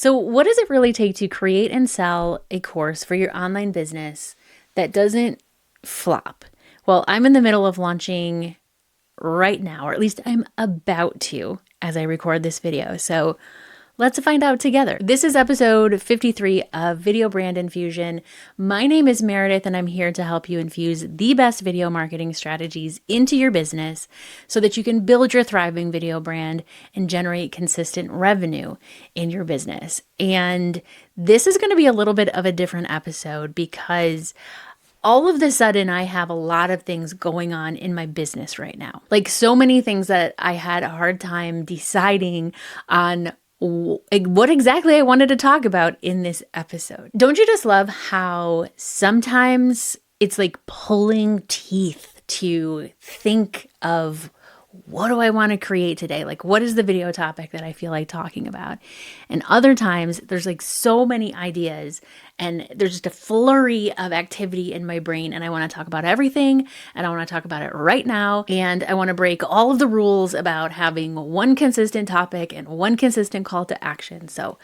So what does it really take to create and sell a course for your online business that doesn't flop? Well, I'm in the middle of launching right now, or at least I'm about to as I record this video. So let's find out together. This is episode 53 of Video Brand Infusion. My name is Meredith, and I'm here to help you infuse the best video marketing strategies into your business so that you can build your thriving video brand and generate consistent revenue in your business. And this is going to be a little bit of a different episode because all of a sudden, I have a lot of things going on in my business right now. Like so many things that I had a hard time deciding on what exactly I wanted to talk about in this episode. Don't you just love how sometimes it's like pulling teeth to think of what do I want to create today? Like, what is the video topic that I feel like talking about? And other times there's like so many ideas and there's just a flurry of activity in my brain. And I want to talk about everything and I want to talk about it right now. And I want to break all of the rules about having one consistent topic and one consistent call to action. So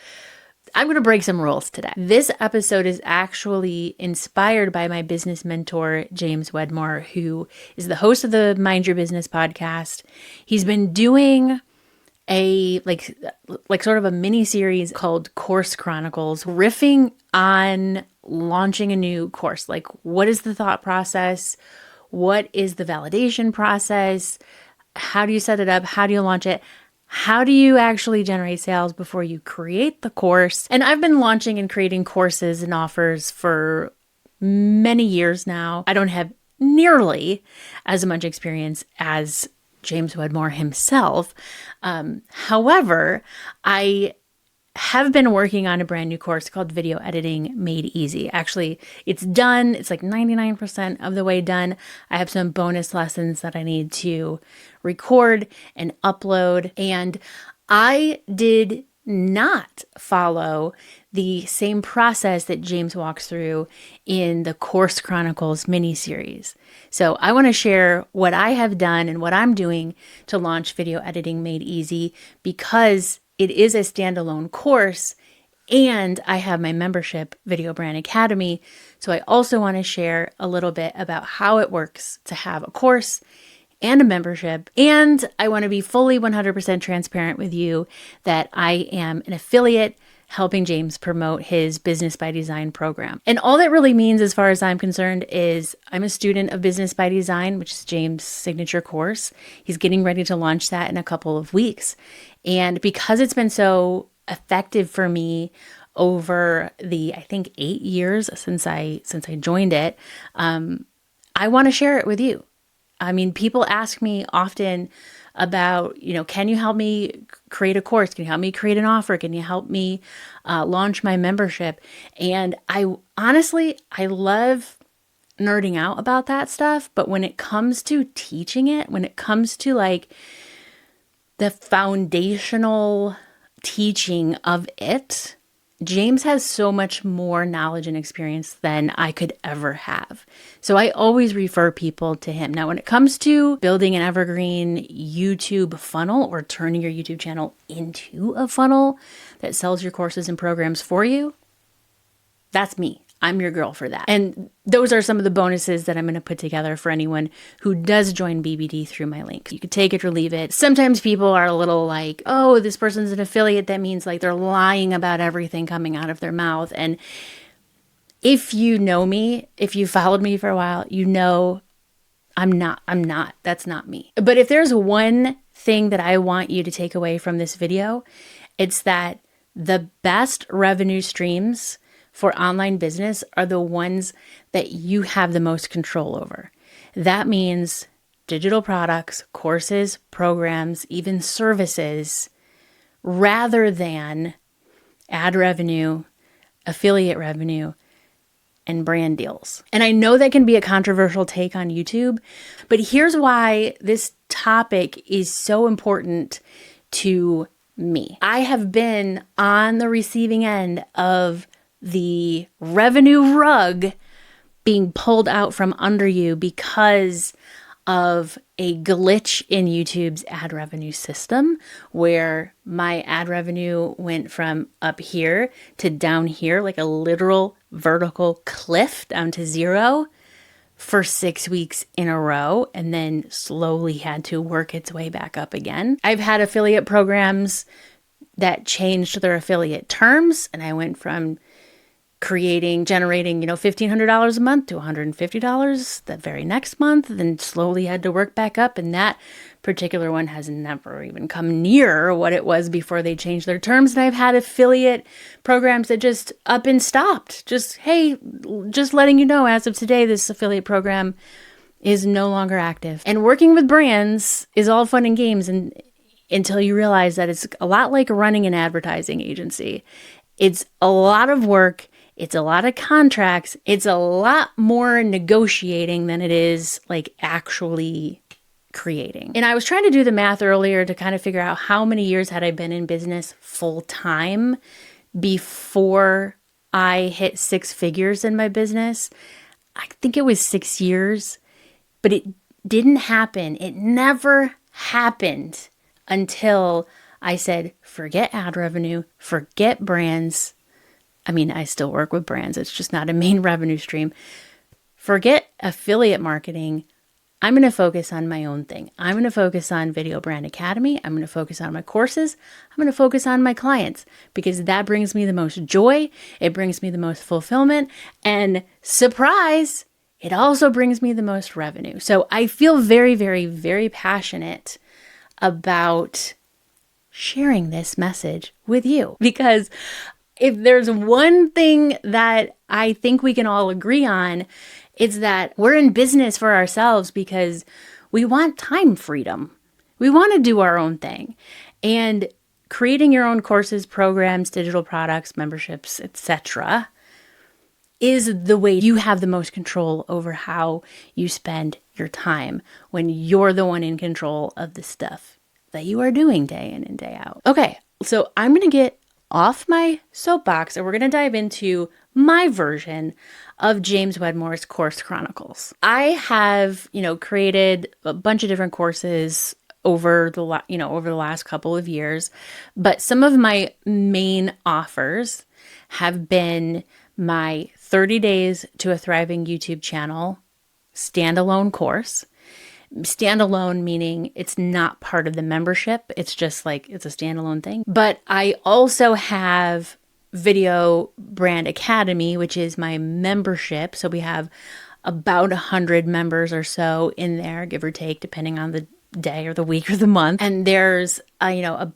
I'm going to break some rules today. This episode is actually inspired by my business mentor, James Wedmore, who is the host of the Mind Your Business podcast. He's been doing a like sort of a mini series called Course Chronicles, riffing on launching a new course. Like, what is the thought process? What is the validation process? How do you set it up? How do you launch it? How do you actually generate sales before you create the course? And I've been launching and creating courses and offers for many years now. I don't have nearly as much experience as James Wedmore himself. However, I have been working on a brand new course called Video Editing Made Easy. Actually, it's done. It's like 99% of the way done. I have some bonus lessons that I need to record and upload. And I did not follow the same process that James walks through in the Course Chronicles mini-series. So I want to share what I have done and what I'm doing to launch Video Editing Made Easy because it is a standalone course and I have my membership, Video Brand Academy. So I also want to share a little bit about how it works to have a course and a membership. And I want to be fully 100% transparent with you that I am an affiliate helping James promote his Business by Design program. And all that really means, as far as I'm concerned, is I'm a student of Business by Design, which is James' signature course. He's getting ready to launch that in a couple of weeks. And because it's been so effective for me over the, I think, 8 years since I joined it, I want to share it with you. I mean, people ask me often about, can you help me create a course? Can you help me create an offer? Can you help me launch my membership? And I love nerding out about that stuff. But when it comes to teaching it, when it comes to like the foundational teaching of it, James has so much more knowledge and experience than I could ever have. So I always refer people to him. Now, when it comes to building an evergreen YouTube funnel or turning your YouTube channel into a funnel that sells your courses and programs for you, that's me. I'm your girl for that. And those are some of the bonuses that I'm going to put together for anyone who does join BBD through my link. You could take it or leave it. Sometimes people are a little like, oh, this person's an affiliate. That means like they're lying about everything coming out of their mouth. And if you know me, if you followed me for a while, you know I'm not. That's not me. But if there's one thing that I want you to take away from this video, it's that the best revenue streams for online business are the ones that you have the most control over. That means digital products, courses, programs, even services, rather than ad revenue, affiliate revenue, and brand deals. And I know that can be a controversial take on YouTube, but here's why this topic is so important to me. I have been on the receiving end of the revenue rug being pulled out from under you because of a glitch in YouTube's ad revenue system where my ad revenue went from up here to down here, like a literal vertical cliff down to zero for 6 weeks in a row, and then slowly had to work its way back up again. I've had affiliate programs that changed their affiliate terms, and I went from generating, $1,500 a month to $150 the very next month, then slowly had to work back up. And that particular one has never even come near what it was before they changed their terms. And I've had affiliate programs that just up and stopped. Just letting you know, as of today, this affiliate program is no longer active. And working with brands is all fun and games until you realize that it's a lot like running an advertising agency. It's a lot of work. It's a lot of contracts. It's a lot more negotiating than it is like actually creating. And I was trying to do the math earlier to kind of figure out how many years had I been in business full time before I hit 6 figures in my business. I think it was 6 years, but it didn't happen. It never happened until I said, forget ad revenue, forget brands. I mean, I still work with brands. It's just not a main revenue stream. Forget affiliate marketing. I'm going to focus on my own thing. I'm going to focus on Video Brand Academy. I'm going to focus on my courses. I'm going to focus on my clients because that brings me the most joy. It brings me the most fulfillment. And surprise, it also brings me the most revenue. So I feel very, very, very passionate about sharing this message with you because if there's one thing that I think we can all agree on, it's that we're in business for ourselves because we want time freedom. We want to do our own thing. And creating your own courses, programs, digital products, memberships, etc. is the way you have the most control over how you spend your time when you're the one in control of the stuff that you are doing day in and day out. Okay, so I'm going to get off my soapbox and we're going to dive into my version of James Wedmore's Course Chronicles. I have, created a bunch of different courses over the last couple of years, but some of my main offers have been my 30 Days to a Thriving YouTube Channel standalone course. Standalone meaning it's not part of the membership. It's just like it's a standalone thing. But I also have Video Brand Academy, which is my membership. So we have about 100 members or so in there, give or take, depending on the day or the week or the month. And there's a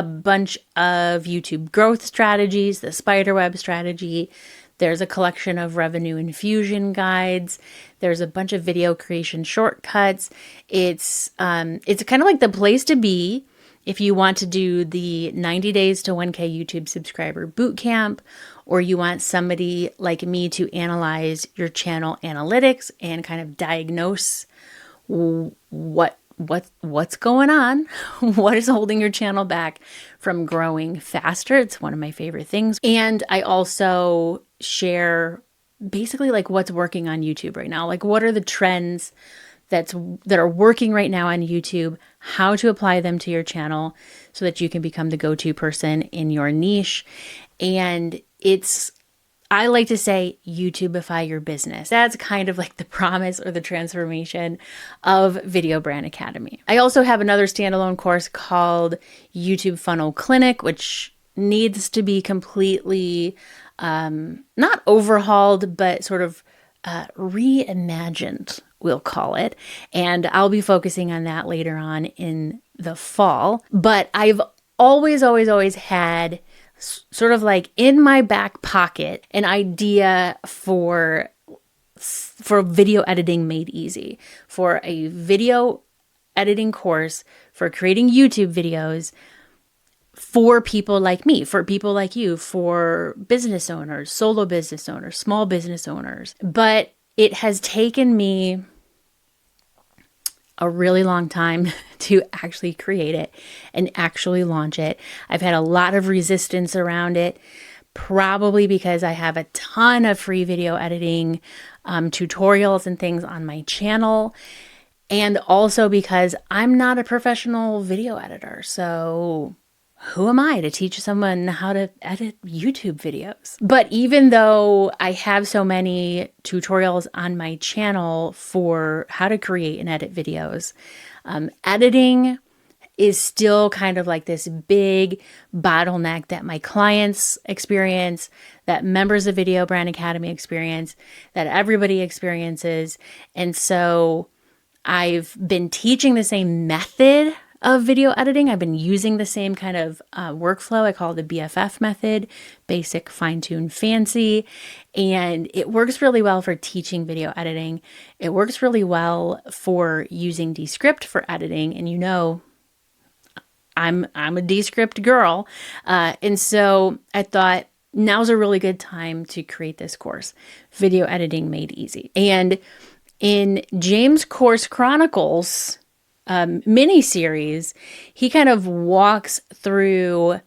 bunch of YouTube growth strategies, the spiderweb strategy. There's a collection of revenue infusion guides. There's a bunch of video creation shortcuts. It's kind of like the place to be if you want to do the 90 days to 1K YouTube subscriber bootcamp, or you want somebody like me to analyze your channel analytics and kind of diagnose what's going on, what is holding your channel back from growing faster. It's one of my favorite things. And I also share basically like what's working on YouTube right now. Like what are the trends that are working right now on YouTube, how to apply them to your channel so that you can become the go-to person in your niche. And I like to say, YouTubeify your business. That's kind of like the promise or the transformation of Video Brand Academy. I also have another standalone course called YouTube Funnel Clinic, which needs to be completely not overhauled, but sort of reimagined, we'll call it. And I'll be focusing on that later on in the fall. But I've always had sort of like in my back pocket an idea for video editing made easy, for a video editing course for creating YouTube videos for people like me, for people like you, for business owners, solo business owners, small business owners. But it has taken me a really long time to actually create it and actually launch it. I've had a lot of resistance around it, probably because I have a ton of free video editing tutorials and things on my channel. And also because I'm not a professional video editor. So who am I to teach someone how to edit YouTube videos? But even though I have so many tutorials on my channel for how to create and edit videos, editing is still kind of like this big bottleneck that my clients experience, that members of Video Brand Academy experience, that everybody experiences. And so I've been teaching the same method of video editing. I've been using the same kind of workflow. I call it the BFF method, basic, fine-tune, fancy. And it works really well for teaching video editing. It works really well for using Descript for editing. And you know, I'm a Descript girl. And so I thought now's a really good time to create this course, Video Editing Made Easy. And in James' Course Chronicles mini-series, he kind of walks through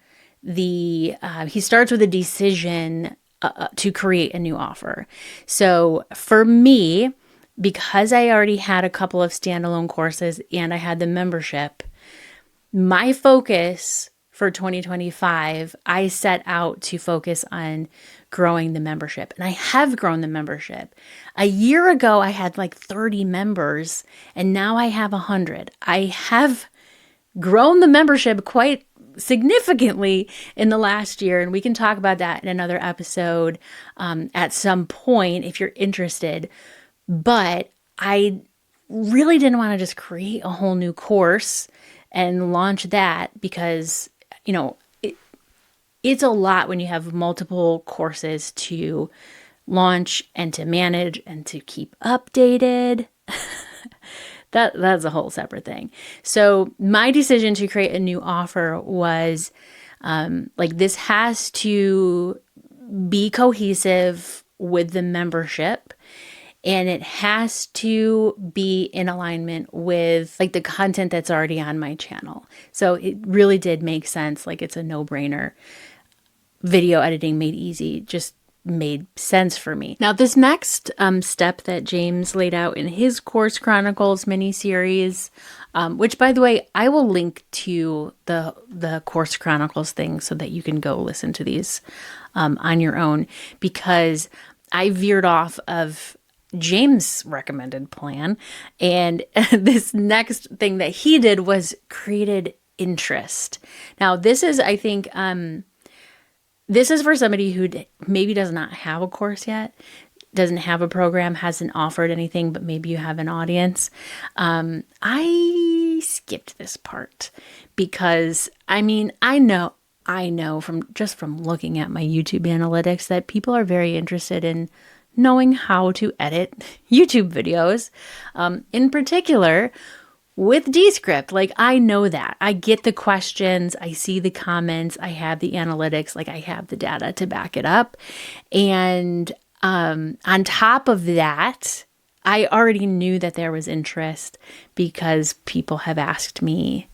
he starts with a decision to create a new offer. So for me, because I already had a couple of standalone courses and I had the membership, my focus for 2025, I set out to focus on growing the membership. And I have grown the membership. A year ago, I had like 30 members, and now I have 100. I have grown the membership quite significantly in the last year, and we can talk about that in another episode at some point if you're interested. But I really didn't want to just create a whole new course and launch that because, you know, it's a lot when you have multiple courses to launch and to manage and to keep updated. That's a whole separate thing. So my decision to create a new offer was this has to be cohesive with the membership. And it has to be in alignment with like the content that's already on my channel. So it really did make sense. Like it's a no-brainer. Video editing made easy just made sense for me. Now, this next step that James laid out in his Course Chronicles mini-series, which by the way, I will link to the Course Chronicles thing so that you can go listen to these on your own, because I veered off of James' recommended plan. And this next thing that he did was created interest. Now, this is, I think, this is for somebody who maybe does not have a course yet, doesn't have a program, hasn't offered anything, but maybe you have an audience. I skipped this part because, I mean, I know from looking at my YouTube analytics that people are very interested in knowing how to edit YouTube videos, in particular with Descript. Like, I know that. I get the questions, I see the comments, I have the analytics, like I have the data to back it up. And on top of that, I already knew that there was interest because people have asked me,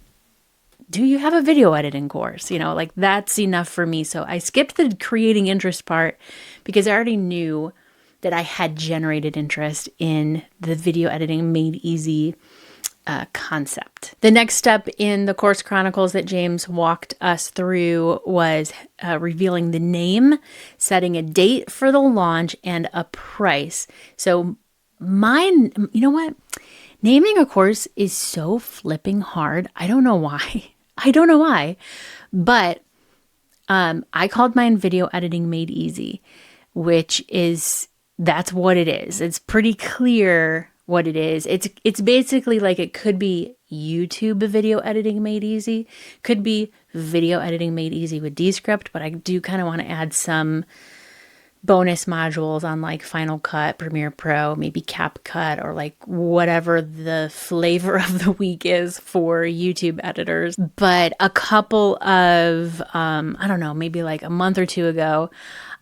do you have a video editing course? You know, like that's enough for me. So I skipped the creating interest part because I already knew that I had generated interest in the video editing made easy concept. The next step in the Course Chronicles that James walked us through was revealing the name, setting a date for the launch, and a price. So mine, you know what? Naming a course is so flipping hard. I don't know why. But I called mine Video Editing Made Easy, which is, that's what it is. It's pretty clear what it is. It's basically like, it could be YouTube video editing made easy, could be video editing made easy with Descript, but I do kind of want to add some bonus modules on like Final Cut, Premiere Pro, maybe CapCut, or like whatever the flavor of the week is for YouTube editors. But a couple of, I don't know, maybe like a month or two ago,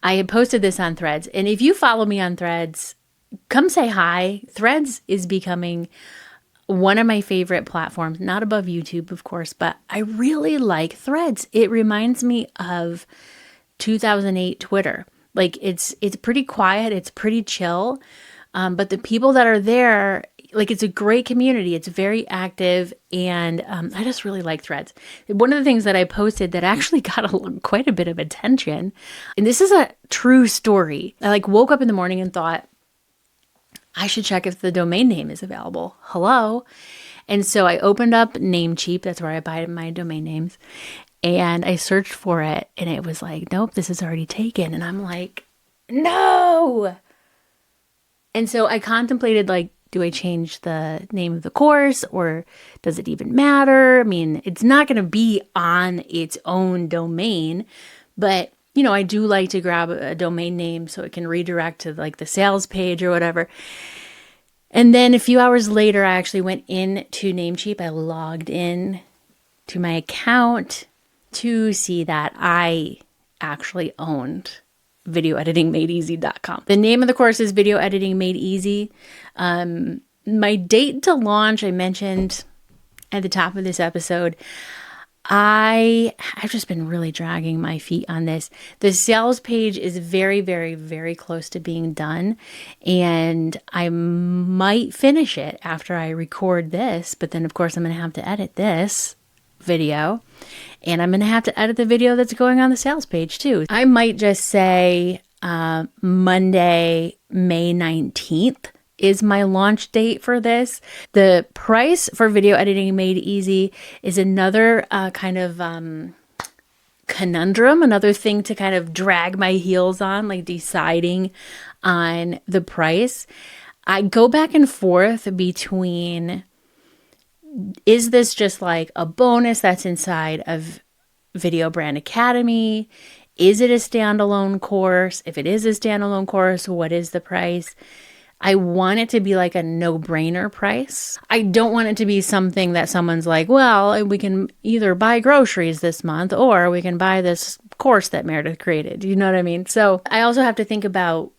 I had posted this on Threads. And if you follow me on Threads, come say hi. Threads is becoming one of my favorite platforms, not above YouTube, of course, but I really like Threads. It reminds me of 2008 Twitter. Like it's pretty quiet, it's pretty chill, but the people that are there like, it's a great community. It's very active, and I just really like Threads. One of the things that I posted that actually got quite a bit of attention, and this is a true story. I like woke up in the morning and thought, I should check if the domain name is available. Hello. And so I opened up Namecheap. That's where I buy my domain names. And I searched for it, and it was like, nope, this is already taken. And I'm like, no. And so I contemplated, like, do I change the name of the course, or does it even matter? I mean, it's not going to be on its own domain, but, you know, I do like to grab a domain name so it can redirect to, like, the sales page or whatever. And then a few hours later, I actually went into Namecheap. I logged in to my account to see that I actually owned videoeditingmadeeasy.com. The name of the course is Video Editing Made Easy. My date to launch, I mentioned at the top of this episode. I've just been really dragging my feet on this. The sales page is very, very, very close to being done, and I might finish it after I record this, but then of course I'm going to have to edit this video, and I'm going to have to edit the video that's going on the sales page too. I might just say Monday, May 19th is my launch date for this. The price for Video Editing Made Easy is another kind of conundrum, another thing to kind of drag my heels on, like deciding on the price. I go back and forth between, is this just like a bonus that's inside of Video Brand Academy? Is it a standalone course? If it is a standalone course, what is the price? I want it to be like a no-brainer price. I don't want it to be something that someone's like, well, we can either buy groceries this month or we can buy this course that Meredith created. You know what I mean? So I also have to think about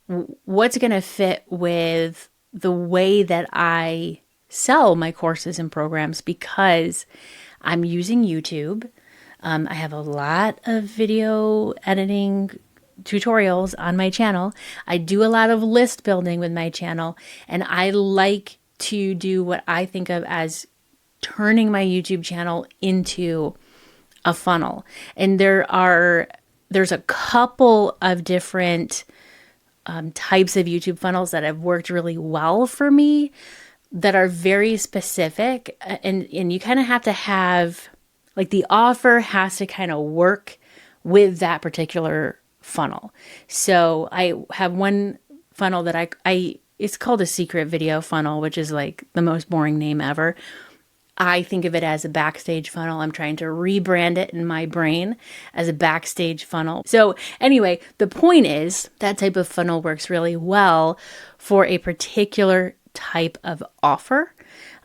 what's going to fit with the way that I sell my courses and programs, because I'm using YouTube. I have a lot of video editing tutorials on my channel. I do a lot of list building with my channel, and I like to do what I think of as turning my YouTube channel into a funnel. And there's a couple of different types of YouTube funnels that have worked really well for me that are very specific, and you kind of have to have, like, the offer has to kind of work with that particular funnel. So I have one funnel that I it's called a secret video funnel, which is like the most boring name ever. I think of it as a backstage funnel. I'm trying to rebrand it in my brain as a backstage funnel. So anyway, the point is that type of funnel works really well for a particular type of offer,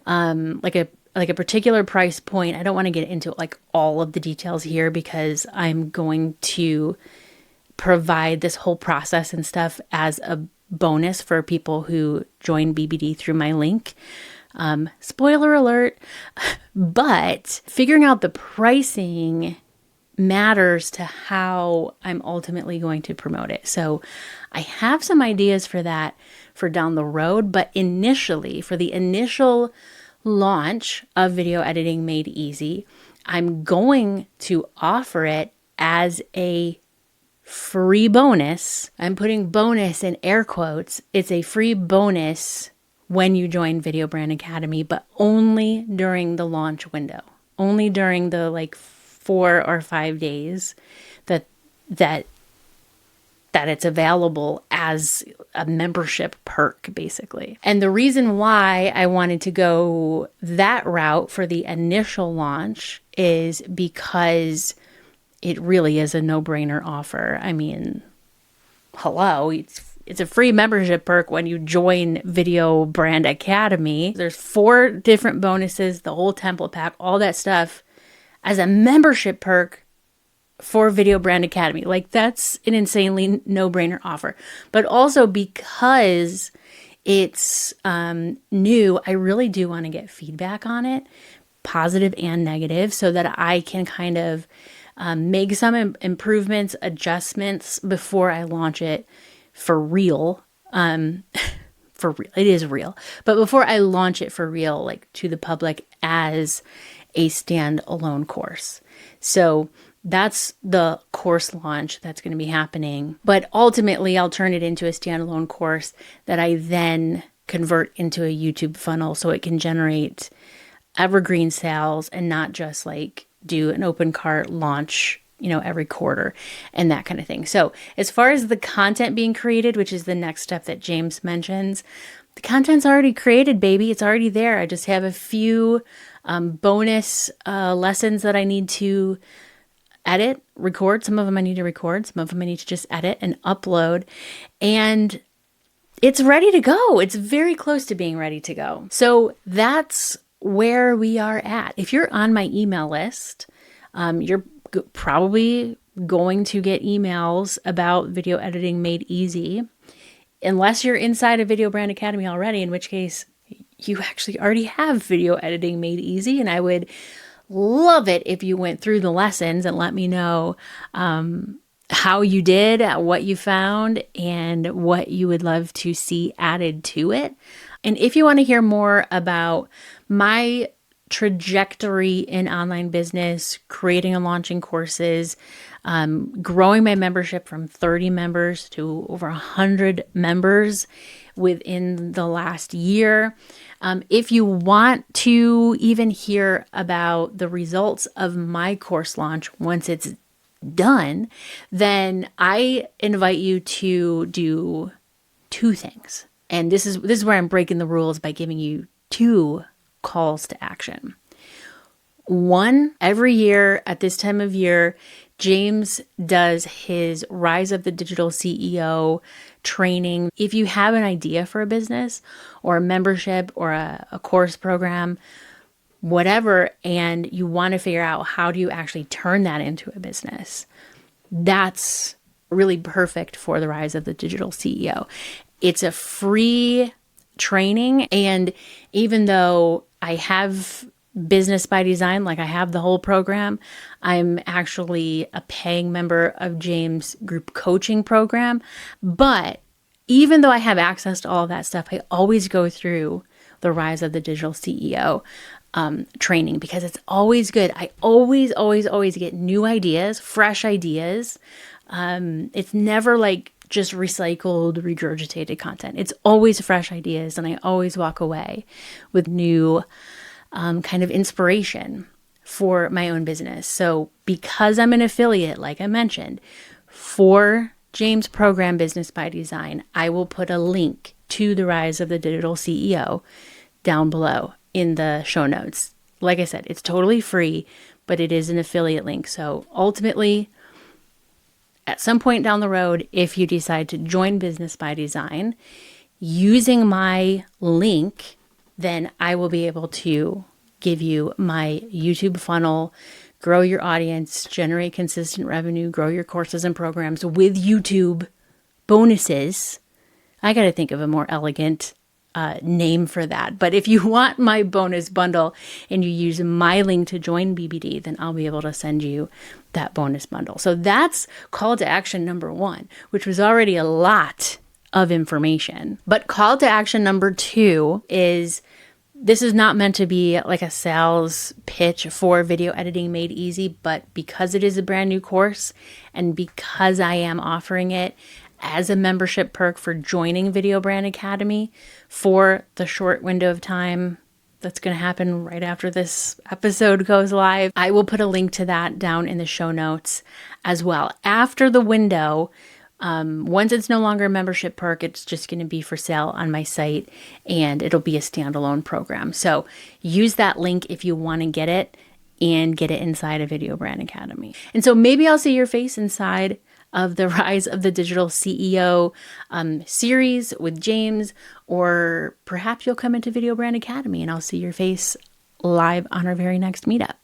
like a particular price point. I don't want to get into like all of the details here because I'm going to provide this whole process and stuff as a bonus for people who join BBD through my link. Spoiler alert, but figuring out the pricing matters to how I'm ultimately going to promote it. So I have some ideas for that for down the road, but initially, for the initial launch of Video Editing Made Easy, I'm going to offer it as a free bonus. I'm putting bonus in air quotes. It's a free bonus when you join Video Brand Academy, but only during the launch window, only during the like 4 or 5 days that it's available as a membership perk, basically. And the reason why I wanted to go that route for the initial launch is because it really is a no-brainer offer. I mean, hello, it's a free membership perk when you join Video Brand Academy. There's 4 different bonuses, the whole template pack, all that stuff as a membership perk for Video Brand Academy. Like, that's an insanely no-brainer offer. But also because it's new, I really do want to get feedback on it, positive and negative, so that I can kind of make some improvements, adjustments before I launch it for real. for real. It is real. But before I launch it for real, like to the public as a standalone course. So that's the course launch that's going to be happening. But ultimately, I'll turn it into a standalone course that I then convert into a YouTube funnel so it can generate evergreen sales and not just like do an open cart launch, every quarter and that kind of thing. So as far as the content being created, which is the next step that James mentions, the content's already created, baby. It's already there. I just have a few bonus lessons that I need to edit, record. Some of them I need to record. Some of them I need to just edit and upload. And it's ready to go. It's very close to being ready to go. So that's where we are at. If you're on my email list, you're probably going to get emails about video editing made easy, unless you're inside a Video Brand Academy already, in which case you actually already have video editing made easy. And I would love it if you went through the lessons and let me know how you did, what you found, and what you would love to see added to it. And if you want to hear more about my trajectory in online business, creating and launching courses, growing my membership from 30 members to over 100 members within the last year. If you want to even hear about the results of my course launch once it's done, then I invite you to do two things. And this is where I'm breaking the rules by giving you two calls to action. One, every year at this time of year, James does his Rise of the Digital CEO training. If you have an idea for a business or a membership or a course program, whatever, and you want to figure out how do you actually turn that into a business, that's really perfect for the Rise of the Digital CEO. It's a free training, and even though I have Business by Design, like I have the whole program, I'm actually a paying member of James' group coaching program. But even though I have access to all of that stuff, I always go through the Rise of the Digital CEO training because it's always good. I always get new ideas, fresh ideas. It's never like just recycled, regurgitated content. It's always fresh ideas, and I always walk away with new kind of inspiration for my own business. So because I'm an affiliate, like I mentioned, for James' program Business by Design, I will put a link to the Rise of the Digital CEO down below in the show notes. Like I said, it's totally free, but it is an affiliate link. So ultimately, at some point down the road, if you decide to join Business by Design, using my link, then I will be able to give you my YouTube funnel, grow your audience, generate consistent revenue, grow your courses and programs with YouTube bonuses. I got to think of a more elegant name for that. But if you want my bonus bundle and you use my link to join BBD, then I'll be able to send you that bonus bundle. So that's call to action number one, which was already a lot of information. But call to action number two is, this is not meant to be like a sales pitch for Video Editing Made Easy, but because it is a brand new course and because I am offering it as a membership perk for joining Video Brand Academy for the short window of time that's going to happen right after this episode goes live, I will put a link to that down in the show notes as well. After the window, once it's no longer a membership perk, it's just going to be for sale on my site, and it'll be a standalone program. So use that link if you want to get it and get it inside a Video Brand Academy. And so maybe I'll see your face inside of the Rise of the Digital CEO series with James, or perhaps you'll come into Video Brand Academy and I'll see your face live on our very next meetup.